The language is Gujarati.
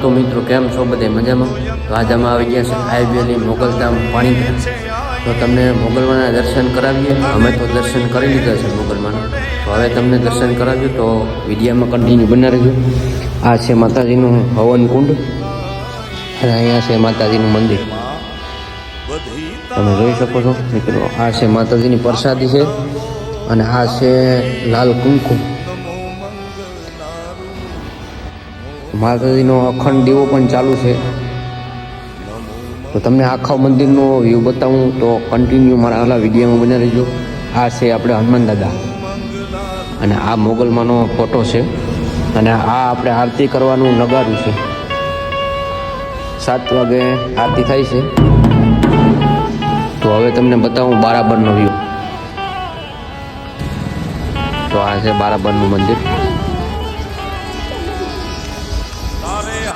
તો મિત્રો કેમ છો બધે મજામાં? તો આજે અમે આવી ગયા છે આઈબીએલની મોગલધામ પાણીગ્રા. તો તમને મોગલમાના દર્શન કરાવીએ. અમે તો દર્શન કરી લીધા છે મોગલમાના. તો હવે તમને દર્શન કરાવ્યું તો વિડીયોમાં કન્ટિન્યુ બના રહેજો. આ છે માતાજીનું હવન કુંડ અને અહીંયા છે માતાજીનું મંદિર. તમે જોઈ શકો છો મિત્રો, આ છે માતાજીની પ્રસાદી છે અને આ છે લાલ કુમકુમ. માતાજીનો અખંડ દીવો પણ ચાલુ છે. તો તમને આખા મંદિરનો વ્યૂ બતાવું તો કન્ટિન્યુ મારા આલા વિડીયોમાં બની રહેજો. આ છે આપણે હનુમાન દાદા અને આ મોગલમાનો ફોટો છે અને આ આપણે આરતી કરવાનું નગારું છે. 7 વાગે આરતી થાય છે. તો હવે તમને બતાવું બારાબરનો વ્યૂ. તો આ છે બારાબરનું મંદિર.